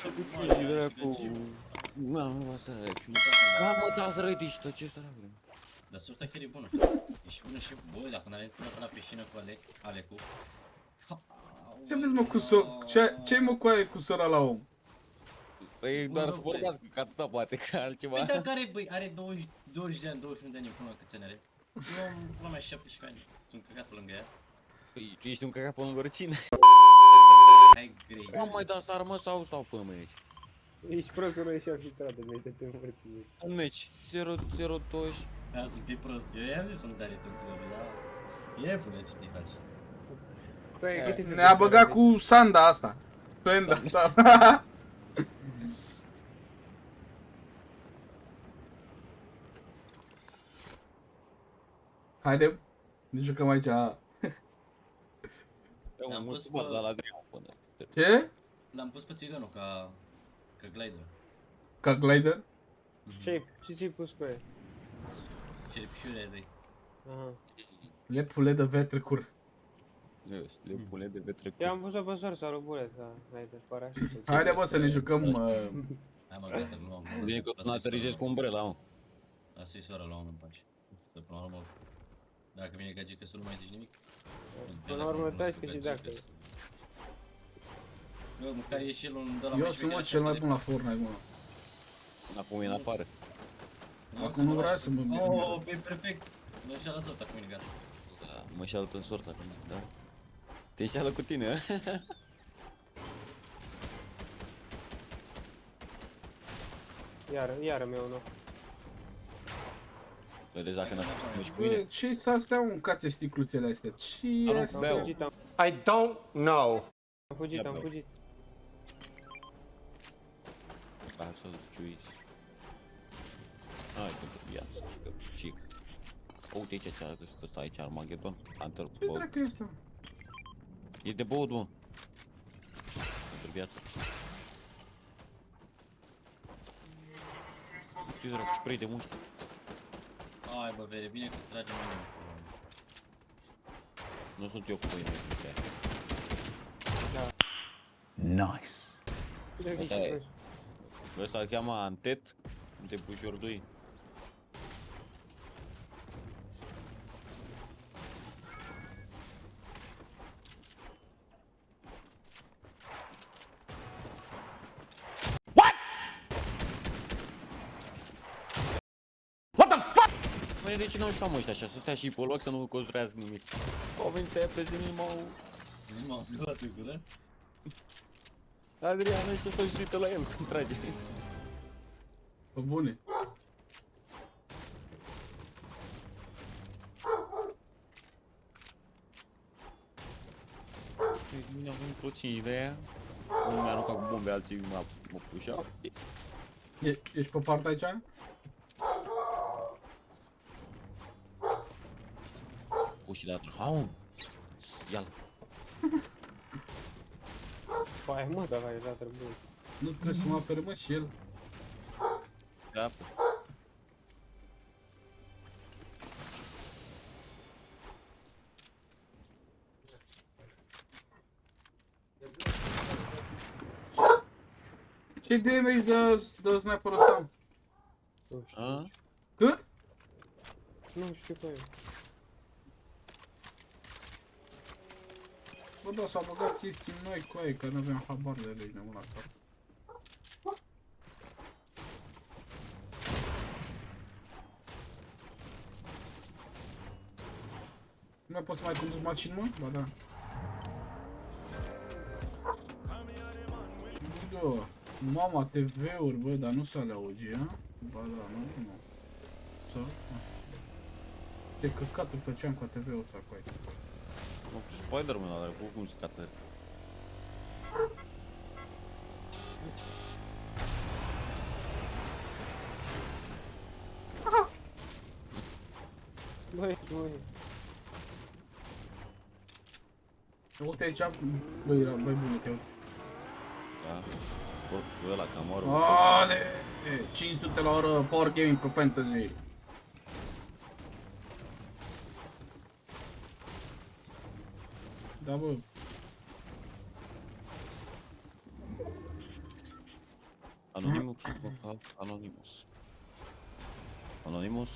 cu 5 dracu. Mamă, asta e ciudat. Da, mă, dați Reddit, ce să avem? Dar surta chiar e bună. E și bună și bă, dacă n-are până la piscină cu Alecu. Ce vezi mă cu ce-i mă cu aia cu sora la om? Păi Bă, doar rog, să băi. vorbească, că atâta poate, că altceva. Păi dacă are, băi, are 20 de ani, 21 de ani până câți ani are? Eu am pula mea 17 ani. Sunt căcat pe lângă ea. Păi, tu ești un căcat pe lângă oricine. Hai grei. Nu mai dau star, mă, sau stau până mâine aici? Ești prost că nu ieși arbitradă, mi-ai de te învățime. Un meci, 0-0-2. Da, sunt fi prost. Eu i-am zis să-mi dare tuturor, dar... E pune ce te faci. Păi, câte fete Ne-a se băgat arată? cu Sanda asta. Sanda asta. Haide, ne jucăm aici. Eu Am am pus mulțumit pe- la Adrian până. Ce? L-am pus pe țiganul ca glider. Ca glider? Ce ți-ai pus cu ea? Și pișurile de Aha. Lepule de vetrecur. Le pune de vetre cu... Eu am pus-o pe sorsa lui Bulet, ca n-ai de parașută. Haide bă să ne jucăm. Hai mă, gata, nu am. Bine că tu n-aterizezi cu umbrela, mă. Asta-i sora la unul în pace. Să până la urmă. Dacă vine gagică să nu mai zici nimic. Până la urmă taci că și dacă. Bă, măcar e și el un de la Eu sunt mă cel mai bun la Fortnite, mă. Acum e în afară. Acum nu vrea să mă... Oh, pe perfect. Nu și-a lăsat acum mine, gata. Da, mă înșeală în sorța acum, da? Te înșeală cu tine, a? Iară meu, nu. Vedeți dacă n-aș ști meci cu mine. Bă, ce să astea mâncați sticluțele astea? Ce Dar nu astea? beau. I don't know. Am fugit, Ia am beau. fugit. Hai să ciuiți. Hai, pentru viață, cic. Uite aici ce a găsit ăsta aici, Armageddon. Hunter Ce Bolt. dracu e asta? E de băut, mă. Pentru viață. Știi, dracu, spray de mușchi. Hai bă, vede, bine că trage mai nimic. Nu sunt eu cu voi, mei. Nice. Câte Asta fete e. prost? Ăsta îl cheamă Antet. De Bușordui. Măi, de ce n-au jucat mă ăștia așa? Să stea și pe loc să nu construiască nimic. Au venit pe repede din m-au... Nu m-am luat în gură. Adrian, ăștia s-au uită la el cum trage. Pe bune. Deci mine am venit vreo 5 de aia. Unul mi-a aruncat cu bombe, alții mă pușeau. Ești pe partea aici? Ușile atră. Haun! Ia-l. Păi, mă, dar ai dat trebuie. Nu trebuie să mă apere, mă, și el. Da, pă. Ce damage dă sniperul ăsta? A? Cât? Nu știu pe el. Bă, da, s-au băgat chestii noi cu aia, că nu aveam habar de ele, nebun la cap. Nu mai poți să mai conduci mașini, mă? Ba da. Bă, mama, TV-uri, bă, dar nu s-a le auge, a? Ba da, nu. Sau? Ce căcaturi făceam cu TV-ul ăsta cu aia. Nu, ce Spider-Man ăla, cum se cață? Băi, băi. Uite aici, băi, era, băi, bune, te uite. Da. Corpul ăla, Camaro. Ale! 500 la oră, Power Gaming pe Fantasy. Da, bă. Anonymous, Anonymous. Anonymous.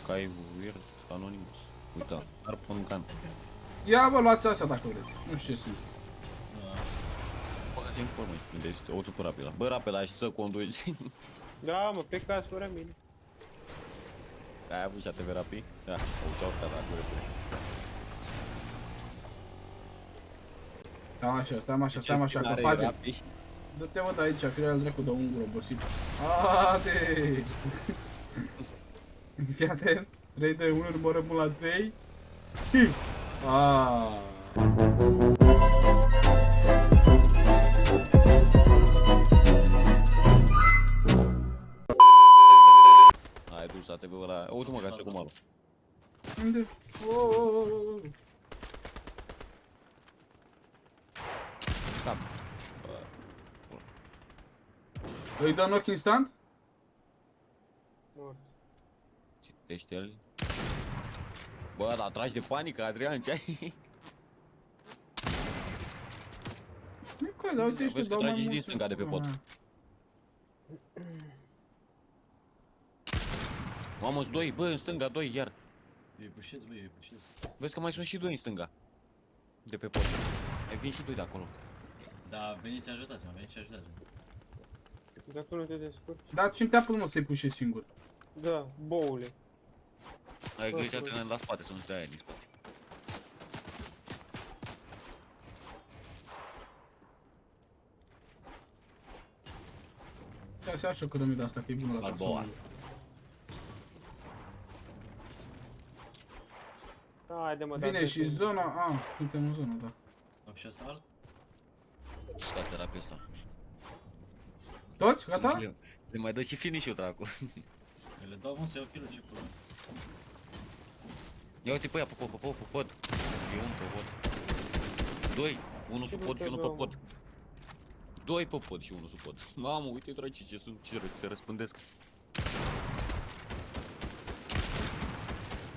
Cai weird, Anonymous. Uita, Harpoon Gun. Ia bă, luați asta dacă vreți. Nu știu ce sunt. Băgați în formă și prindeți auto pe Rapela. Bă, Rapela, și să conduci. Da, mă, pe casă fără mine. Ai avut și ATV Rapi? Da, au ce-au urcat acolo repede. Stai așa, că face. Du-te mă de aici, că el dracu de ungur obosit. Haide! Fii atent. 3, 2, 1, numărăm la 3. Aaaa! Hai dus ATV-ul ăla. Uite mă, că a trecut malul. Unde? Oh. Cap. Îi dă knock instant? Mort. Citește el. Bă, dar tragi de panică, Adrian, ce ai? Nu coi, dar uite, Vezi că dau mai tragi și din mult. stânga de pe pod. Mamă, sunt 2, bă, în stânga 2, iar. Eu îi pușez, băi, eu îi pușez. Vezi că mai sunt și 2 în stânga. De pe pod. Mai vin și 2 de acolo. Da, veniți ajutați-mă, veniți și ajutați-mă. Dacă nu te descurci. Dar cine te-a pus să-i puși singur? Da, boule. Ai grijă atent la spate, să nu stai aia din spate. Ia să ia și o cărămidă asta, că e bună la Balboa. persoană. Haide mă, Vine dacă și te- zona, suntem în zonă, da. Am și asta ars? Scate rapid ăsta. Toți? Gata? Le mai dă și finish-ul, dracu. Eu le dau un să iau kill-ul ce pula. Ia uite pe ea, pe pod. E unul pe pod. 2, unul sub pod și unul pe pod. 2 pe pod și unul sub pod. Mamă, uite draci ce sunt, ce se răspândesc.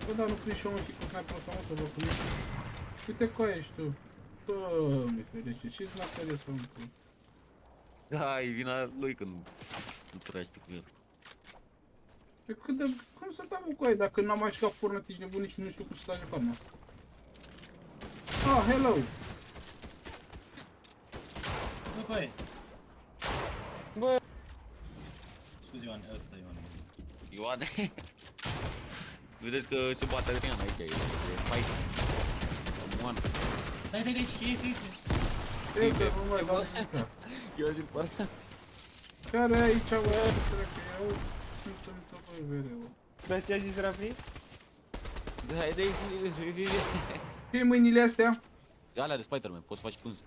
Bă, dar nu prind și omul și cu sniper ăsta, mă, să vă pune. Uite cu aia ești tu. Doamne, ferește, ce-ți la care să umplu? Da, e vina lui când nu tragi tu cu el. Pe cât de... Cum să dau cu aia dacă n-am mai jucat Fortnite, ești nebunit și nu știu cum să trage cu arma asta? Hello! Nu, băi! Bă, Scuze, Ioan, ăsta e Ioan. Ioane. Vedeți că se bate Adrian aici, e fight. One. Dai, și Ei, că nu mai dau nimica. Eu zic pe asta. Care aici, bă? Cred că eu sunt în tăpăi mereu. dar ce-a zis Rafi? Hai de aici. Fii mâinile astea? Alea de Spider-Man, poți să faci pânză.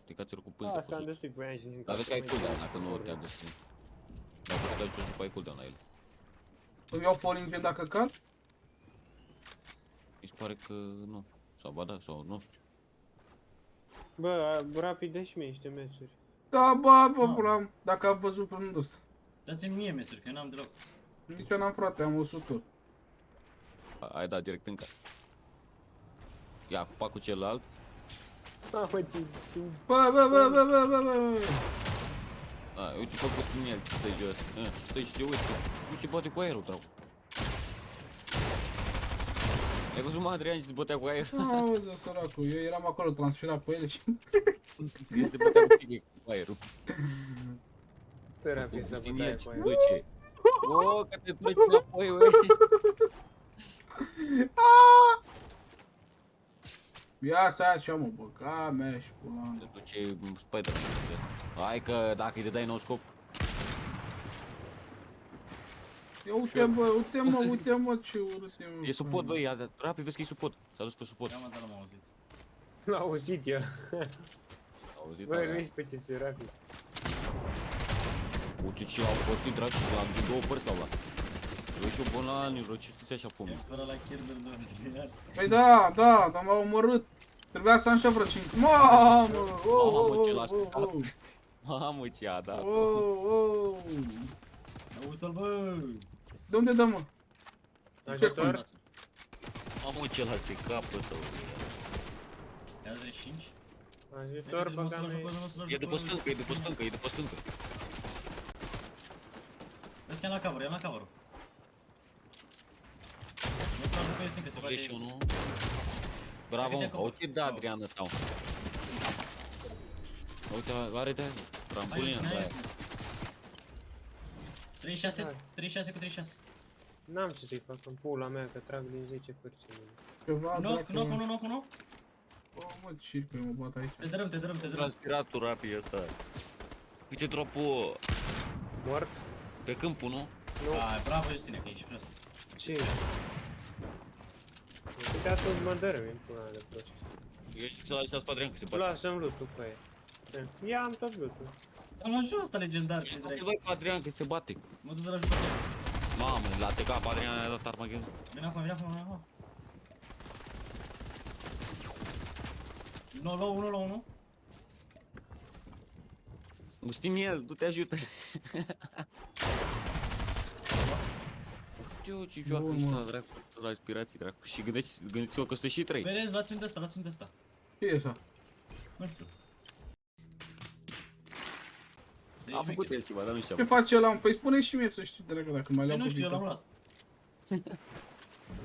Stricați-l cu pânză, Asta am poți să... destui pe aia și din Dar vezi că ai cooldown dacă nu te-a găsit. Dar poți să dai jos după ai cooldown la el. Îmi iau falling când dacă cad? Mi se pare că nu. Sau ba da, sau nu știu. Bă, rapid dă și mie niște meciuri. Da, bă, pula, dacă am văzut vreunul ăsta. Dați-mi mie mesuri, că eu n-am deloc. Nici eu n-am, frate, am 100. Ai dat direct în cap. Ia, cu pacul celălalt. Da, mă, ce... Bă. A, uite, fă cu spune el ce stă jos. Stai și se uită. Nu se bate cu aerul, trau. Ai văzut, mă, Adrian, și se bătea cu aer? Aoleu, săracul, eu eram acolo transferat pe ele și... El se bătea cu pică cu aerul. Pe Rafi Cu să Costin bătaie el cu ce aia. duce. O, că te treci înapoi, uei. Ia stai așa, mă, bă, ca mea și pula mea. Se duce Spider-Man. Hai că dacă îi dai nou scop. Ia uite mă, ce urât e, mă. E sub pod, băi, rapid, vezi că e sub pod. S-a dus pe sub pod. Ia mă, dar l-am auzit. L-a auzit el. Auzi, Bă, da, nu ești pe ce se Rafi. uite ce au pățit, dragi, la din două părți sau la. Băi, și-o bun la ani, ce stăți așa fumii. Ești fără la Kirby, doamne. Păi da, dar m-au omorât. Trebuia să am și vreo 5. Mamă! Mamă, ce l-a stricat. Mamă, ce a dat. Uite-l, bă! De unde dă, mă? Ajutor? Mamă, ce l-a secat pe ăsta, bă. Ia 35? Ajutor, băga mea. E după stâncă, e după stâncă, e după stâncă. Vezi că ia la cover, ia la cover. Nu stau după este că se bate. 81. Bravo, au țip de Adrian ăsta. Uite, are de trambulină de aia. 36, 36 cu 36. N-am ce să-i fac în pula mea, că trag din 10 părți. Ceva, Knock, knock. O, mă, circă, mă bat aici. Te dărâm. Transpiratul rapid ăsta. Uite dropul Mort? pe câmpul, nu? Ai, bravo Justine, că ești prost. Ce? Uite tu mă dărâmi în pula mea de prost. Ești să-l ajutați pe Adrian, că se poate. Lasă-mi loot-ul pe aia. Ia am tot loot-ul. Am luat și ăsta legendar, ce Îl drag. voi pe Adrian, că se bate. Mă duc să-l ajut pe tine. Mamă, l-a tecat pe Adrian, a dat Armageddon. Vine acum. No, low, 1. Gustin el, tu te ajută. Eu ce joacă Bun, ăsta, mă. dracu, la aspirații, dracu. Și gândiți-vă că sunteți și 3. Vedeți, luați unde ăsta. Ce e asta? Nu știu. A făcut el ceva, dar nu știu. Ce face ăla? Păi spune și mie să știu, dracu, dacă mai Păi le-au nu știu, eu l-am publicat. luat.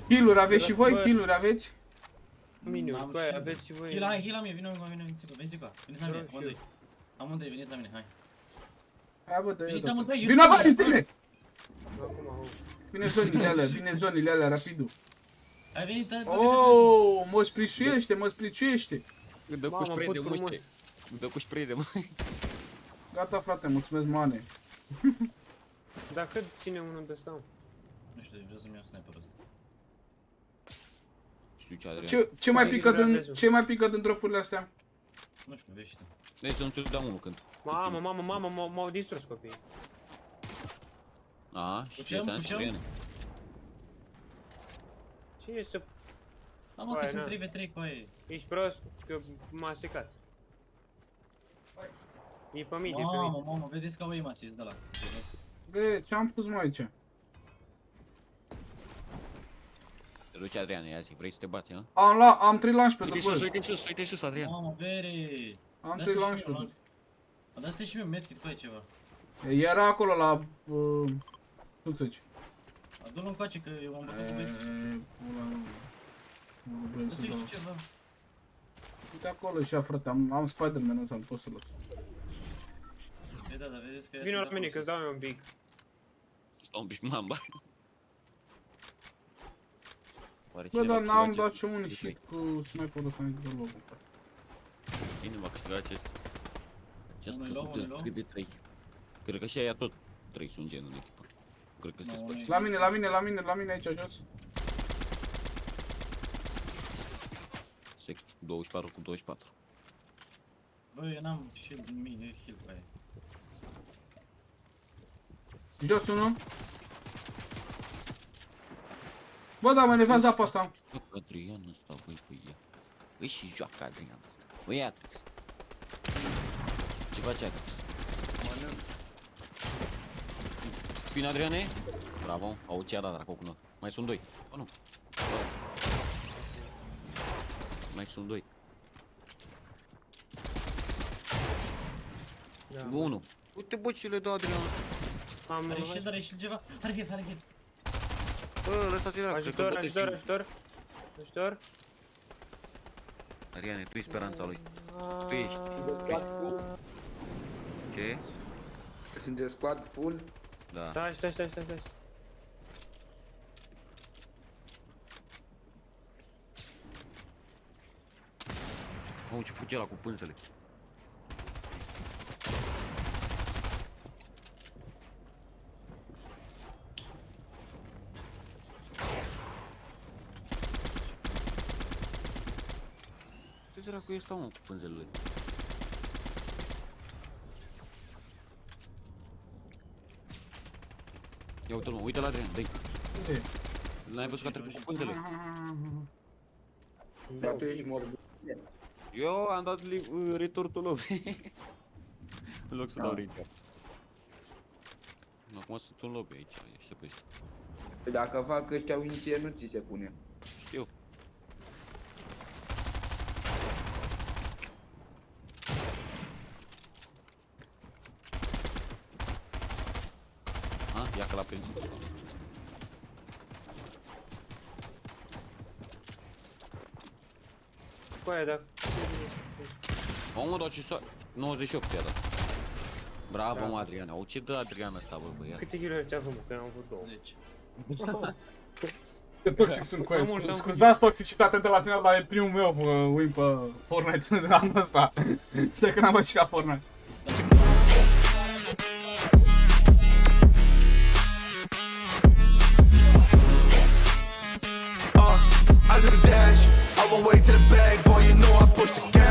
Heal-uri aveți și voi? Bă. Heal-uri aveți? Miniu, N-am băi, și- aveți și voi... Heal la mie, vino cu mine, veniți cu Veniți la mine, Nu știu. amândoi. Amândoi, veniți la mine, hai. Hai bă, dă-i Veniți odată. amândoi, eu Vino știu, bă, eu tine! Acum, au. Vine zonile alea, rapidul. Ai venit, Oh, mă spriciuiește. Îmi dă cu Mamă, spray put de frumos. muște. Îmi dă cu spray de muște. Gata, frate, mulțumesc, mane. Dar cât ține unul de stau? Nu știu, vreau să-mi iau sniperul ăsta. Știu ce, Adrian. Ce mai pică din dropurile astea? Nu știu, vezi și tu. Deci să nu ți-o dau unul când. Mamă, m-au distrus copiii. A, și ce Pușăm, ți-am zis, pușăm? Adrian? Ce e să... Da, mă, că Băi, sunt na. 3v3 cu aia. Ești prost că m-a secat. E pe mine, Mamă, vedeți că au aim assist de la. Bă, ce-am pus mai aici? Te duci, Adrian, ia zi, vrei să te bați, ha? Am 3 launch pe Uite sus, uite sus, Adrian. Mamă, vere. Am 3 launch pe Dați-mi și mie medkit cu aia ceva. Era acolo la... cum să zici? Adu-l încoace că eu m-am bătut cu băieții. Pula mea. Nu vreau să Dați-mi dau. și ceva. Uite acolo și frate, am Spider-Man ăsta, nu pot să-l las. E da, vedeți că... Vino la mine că-ți dau eu un pic. Stau un pic, mamba. Oare Bă, cine dar va n-am câștiga dat acest și un replay? hit cu sniperul ăsta de logo. Cine va câștiga acest Unul low, în unul low. 3v3? Cred că și aia tot 3 sunt gen în echipă. Cred că sunteți unul pe acest. La mine aici jos. 24 cu 24. Bă, eu n-am shield nimic, eu heal cu aia. Jos unul. Bă, da, mă nevează apa asta. Joacă Adrian ăsta, băi, ea. Băi, și joacă Adrian ăsta. Băi, Atrix. Ce face Atrix? Bine, Adriane? Bravo, au ce-a dat dracu cu noi. Mai sunt 2. Bă, nu. Bă. Mai sunt 2. Da. 1. Uite, bă, ce le dă Adrian ăsta. Am Are shield ceva. Are heal. Bă, lăsați-i dracu, cred că ajutor, băte ajutor, singur. ajutor. Ajutor. Adriane, tu ești speranța lui. Tu ești. Ce? Sunteți squad full? Da. Stai. Au, ce fuge ăla cu pânzele. Ce dracu e ăsta, mă, cu pânzelele? Ia uite-l, mă, uite la Adrian, dă-i. Unde? N-ai văzut că a trecut cu pânzele? Dar tu ești morbid. Eu am dat retortul lor. În loc să dau rate. Acum sunt în lobby aici, așa pe ăștia. Păi dacă fac ăștia win nu ți se pune. Știu. Aha, ia că l-a prins. Cu aia, dacă... Omul, dar ce s-a... 98 i-a dat. Bravo, mă, Adrian. Au ce dă Adrian ăsta, bă, băiat? Câte kill-uri ți-a făcut? Că eu am avut 2. 10. Toxic sunt cu el. Mai mult am Scuzați toxicitatea de la final, dar e primul meu win pe Fortnite de anul ăsta. De când am mai jucat Fortnite. I do the dash, all the way to the bag, boy, you know I push the gas.